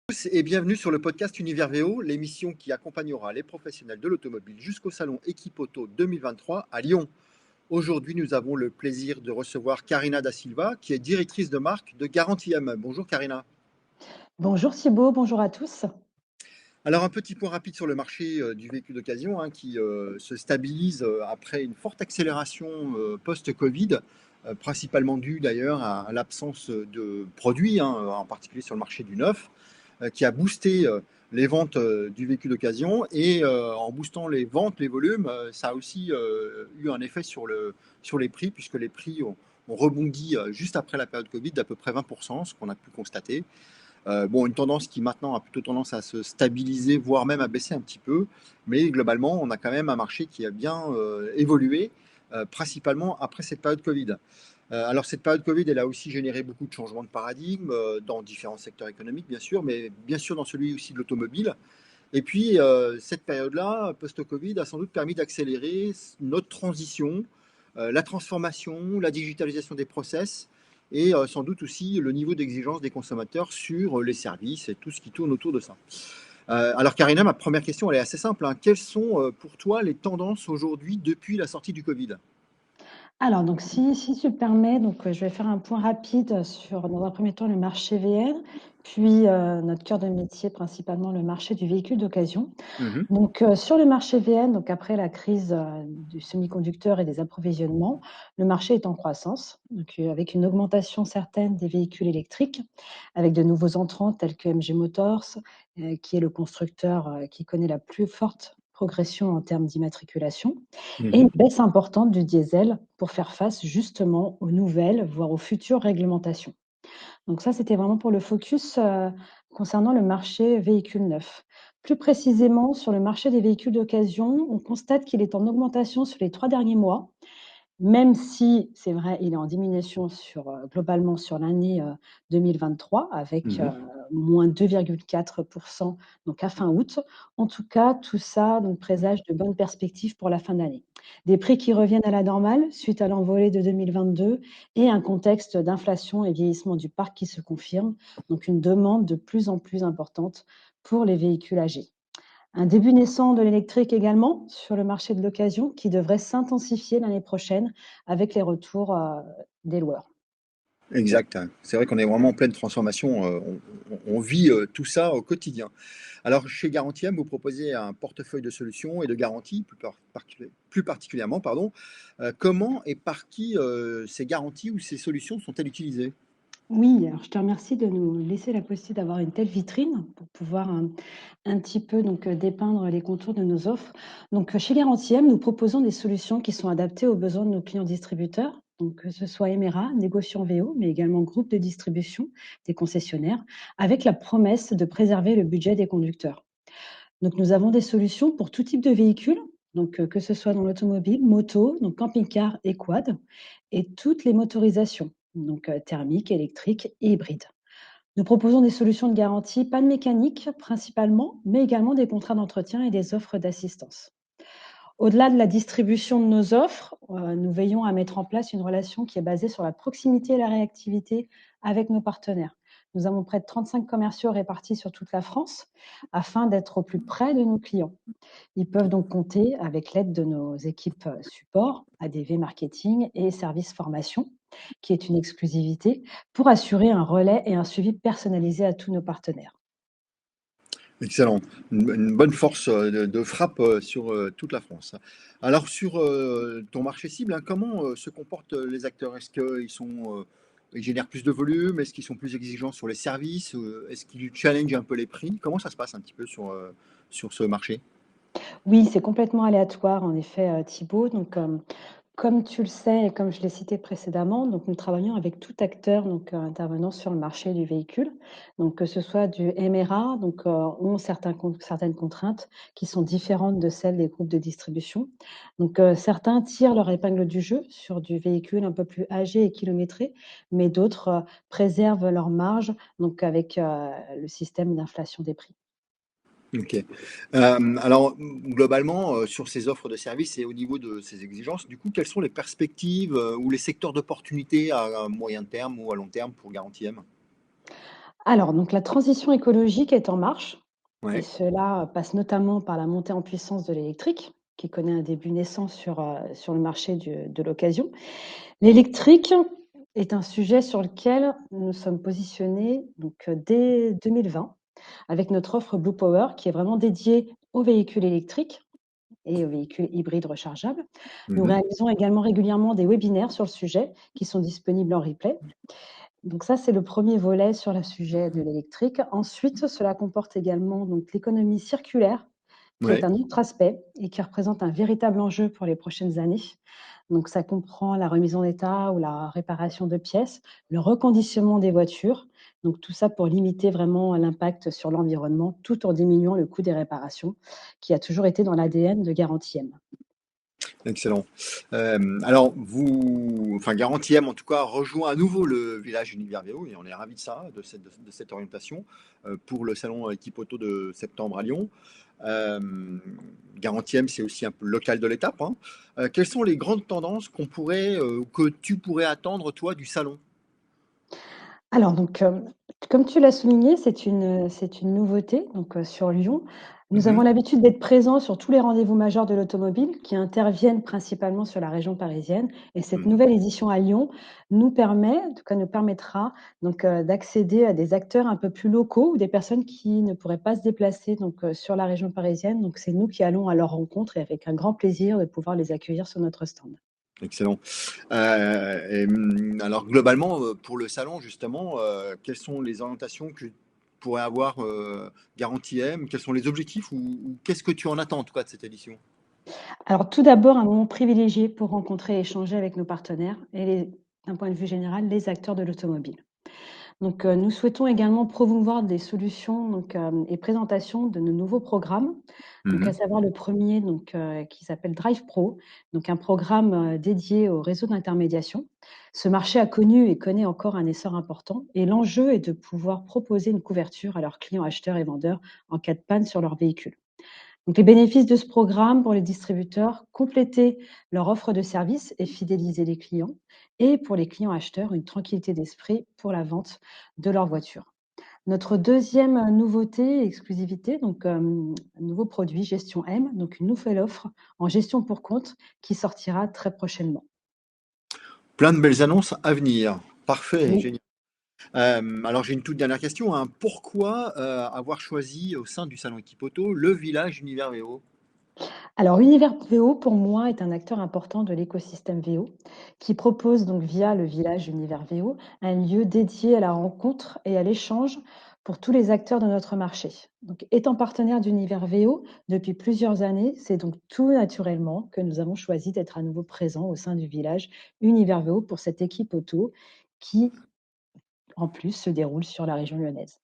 Tous et bienvenue sur le podcast Univers VO, l'émission qui accompagnera les professionnels de l'automobile jusqu'au salon Equipe Auto 2023 à Lyon. Aujourd'hui, nous avons le plaisir de recevoir Karina Da Silva, qui est directrice de marque de Garantie M. Bonjour Karina. Bonjour Thibaut, bonjour à tous. Alors un petit point rapide sur le marché du véhicule d'occasion qui se stabilise après une forte accélération post-Covid, principalement due d'ailleurs à l'absence de produits, en particulier sur le marché du neuf. Qui a boosté les ventes du véhicule d'occasion et en boostant les ventes, les volumes, ça a aussi eu un effet sur les prix puisque les prix ont rebondi juste après la période Covid d'à peu près 20%, ce qu'on a pu constater. Bon, une tendance qui maintenant a plutôt tendance à se stabiliser, voire même à baisser un petit peu, mais globalement, on a quand même un marché qui a bien évolué, principalement après cette période Covid. Alors cette période Covid, elle a aussi généré beaucoup de changements de paradigme dans différents secteurs économiques, bien sûr, mais bien sûr dans celui aussi de l'automobile. Et puis cette période-là, post-Covid, a sans doute permis d'accélérer notre transition, la transformation, la digitalisation des process et sans doute aussi le niveau d'exigence des consommateurs sur les services et tout ce qui tourne autour de ça. Alors Karina, ma première question, elle est assez simple, hein. Quelles sont pour toi les tendances aujourd'hui depuis la sortie du Covid? Alors donc si tu le permets, je vais faire un point rapide sur, dans un premier temps, le marché VN, puis notre cœur de métier, principalement le marché du véhicule d'occasion. Mhm. Sur le marché VN, donc après la crise du semi-conducteur et des approvisionnements, le marché est en croissance, avec une augmentation certaine des véhicules électriques, avec de nouveaux entrants tels que MG Motors, qui est le constructeur qui connaît la plus forte progression en termes d'immatriculation, et une Mhm. baisse importante du diesel pour faire face justement aux nouvelles, voire aux futures réglementations. Donc ça, c'était vraiment pour le focus concernant le marché véhicule neuf. Plus précisément, sur le marché des véhicules d'occasion, on constate qu'il est en augmentation sur les 3 derniers mois, même si, c'est vrai, il est en diminution sur, globalement sur l'année 2023 avec Mhm. moins 2,4 donc à fin août. En tout cas, tout ça donc présage de bonnes perspectives pour la fin d'année. Des prix qui reviennent à la normale suite à l'envolée de 2022 et un contexte d'inflation et vieillissement du parc qui se confirme, donc une demande de plus en plus importante pour les véhicules âgés. Un début naissant de l'électrique également sur le marché de l'occasion qui devrait s'intensifier l'année prochaine avec les retours des loueurs. Exact, hein. C'est vrai qu'on est vraiment en pleine transformation. On vit tout ça au quotidien. Alors, chez Garantie M, vous proposez un portefeuille de solutions et de garanties, plus particulièrement, pardon. Comment et par qui ces garanties ou ces solutions sont-elles utilisées? Oui, alors je te remercie de nous laisser la possibilité d'avoir une telle vitrine pour pouvoir un petit peu dépeindre les contours de nos offres. Chez Garantie M, nous proposons des solutions qui sont adaptées aux besoins de nos clients distributeurs, donc que ce soit Emera, négociant VO, mais également groupe de distribution, des concessionnaires, avec la promesse de préserver le budget des conducteurs. Donc nous avons des solutions pour tout type de véhicule, que ce soit dans l'automobile, moto, donc camping-car et quad, et toutes les motorisations, thermiques, électriques et hybrides. Nous proposons des solutions de garantie, pas de mécanique principalement, mais également des contrats d'entretien et des offres d'assistance. Au-delà de la distribution de nos offres, nous veillons à mettre en place une relation qui est basée sur la proximité et la réactivité avec nos partenaires. Nous avons près de 35 commerciaux répartis sur toute la France afin d'être au plus près de nos clients. Ils peuvent donc compter avec l'aide de nos équipes support, ADV marketing et service formation, qui est une exclusivité, pour assurer un relais et un suivi personnalisé à tous nos partenaires. Excellent. Une bonne force de frappe sur toute la France. Alors, sur ton marché cible, comment se comportent les acteurs? Est-ce ils génèrent plus de volume? Est-ce qu'ils sont plus exigeants sur les services? Est-ce qu'ils challengent un peu les prix? Comment ça se passe un petit peu sur ce marché? Oui, c'est complètement aléatoire en effet, Thibaut. Comme tu le sais et comme je l'ai cité précédemment, nous travaillons avec tout acteur intervenant sur le marché du véhicule. Donc que ce soit du MRA, ont certaines contraintes qui sont différentes de celles des groupes de distribution. Certains tirent leur épingle du jeu sur du véhicule un peu plus âgé et kilométré, mais d'autres, préservent leurs marges, avec, le système d'inflation des prix. Ok. Alors, globalement, sur ces offres de services et au niveau de ces exigences, du coup, quelles sont les perspectives ou les secteurs d'opportunité à moyen terme ou à long terme pour Garantie M? Alors, donc la transition écologique est en marche et Ouais. cela passe notamment par la montée en puissance de l'électrique, qui connaît un début naissant sur le marché de l'occasion. L'électrique est un sujet sur lequel nous sommes positionnés dès 2020 avec notre offre Blue Power qui est vraiment dédiée aux véhicules électriques et aux véhicules hybrides rechargeables. Nous Mmh. réalisons également régulièrement des webinaires sur le sujet qui sont disponibles en replay. Donc ça, c'est le premier volet sur le sujet de l'électrique. Ensuite, cela comporte également donc l'économie circulaire, qui est Ouais. un autre aspect et qui représente un véritable enjeu pour les prochaines années. Donc ça comprend la remise en état ou la réparation de pièces, le reconditionnement des voitures, donc tout ça pour limiter vraiment l'impact sur l'environnement, tout en diminuant le coût des réparations, qui a toujours été dans l'ADN de Garantie M. Excellent. Alors enfin Garantie M en tout cas rejoint à nouveau le village Univers VO et on est ravis de ça, de cette orientation, pour le salon Équipe Auto de septembre à Lyon. Garantie M, c'est aussi un peu le local de l'étape, hein. Quelles sont les grandes tendances que tu pourrais attendre toi du salon? Alors comme tu l'as souligné, c'est une nouveauté sur Lyon. Nous avons Mmh. l'habitude d'être présents sur tous les rendez-vous majeurs de l'automobile qui interviennent principalement sur la région parisienne et cette Mmh. nouvelle édition à Lyon en tout cas nous permettra d'accéder à des acteurs un peu plus locaux ou des personnes qui ne pourraient pas se déplacer sur la région parisienne. Donc c'est nous qui allons à leur rencontre et avec un grand plaisir de pouvoir les accueillir sur notre stand. Excellent. Alors globalement, pour le salon justement, quelles sont les orientations que pourrait avoir, Garantie M? Quels sont les objectifs ou qu'est-ce que tu en attends en tout cas de cette édition? Alors tout d'abord, un moment privilégié pour rencontrer et échanger avec nos partenaires et d'un point de vue général, les acteurs de l'automobile. Nous souhaitons également promouvoir des solutions et présentations de nos nouveaux programmes, à Mmh. savoir le premier qui s'appelle Drive Pro, donc un programme dédié au réseau d'intermédiation. Ce marché a connu et connaît encore un essor important et l'enjeu est de pouvoir proposer une couverture à leurs clients acheteurs et vendeurs en cas de panne sur leur véhicule. Donc les bénéfices de ce programme pour les distributeurs, compléter leur offre de services et fidéliser les clients. Et pour les clients acheteurs, une tranquillité d'esprit pour la vente de leur voiture. Notre deuxième nouveauté, exclusivité, un nouveau produit, Gestion M, donc une nouvelle offre en gestion pour compte qui sortira très prochainement. Plein de belles annonces à venir. Parfait, Oui. génial. Alors j'ai une toute dernière question, hein. Pourquoi, avoir choisi au sein du salon Equipoto le village Univers VO? Alors, Univers VO, pour moi, est un acteur important de l'écosystème VO, qui propose donc via le village Univers VO, un lieu dédié à la rencontre et à l'échange pour tous les acteurs de notre marché. Donc, étant partenaire d'Univers VO depuis plusieurs années, c'est donc tout naturellement que nous avons choisi d'être à nouveau présents au sein du village Univers VO pour cette équipe auto qui, en plus, se déroule sur la région lyonnaise.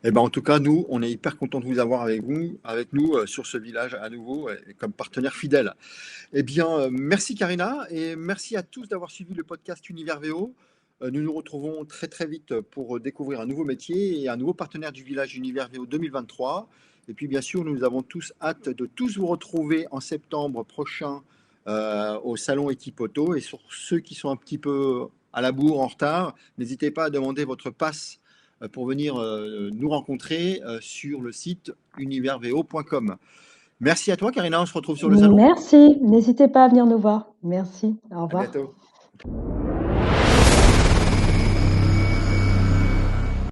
Eh ben, en tout cas, nous, on est hyper contents de vous avoir avec nous, sur ce village à nouveau et comme partenaire fidèle. Eh bien, merci Karina et merci à tous d'avoir suivi le podcast Univers VO. Nous nous retrouvons très très vite pour découvrir un nouveau métier et un nouveau partenaire du village Univers VO 2023. Et puis bien sûr, nous avons tous hâte de tous vous retrouver en septembre prochain, au salon Équipe Auto. Et sur ceux qui sont un petit peu à la bourre, en retard, n'hésitez pas à demander votre passe pour venir nous rencontrer sur le site universvo.com. Merci à toi, Karina. On se retrouve sur le salon. Merci, n'hésitez pas à venir nous voir. Merci, au À revoir. bientôt.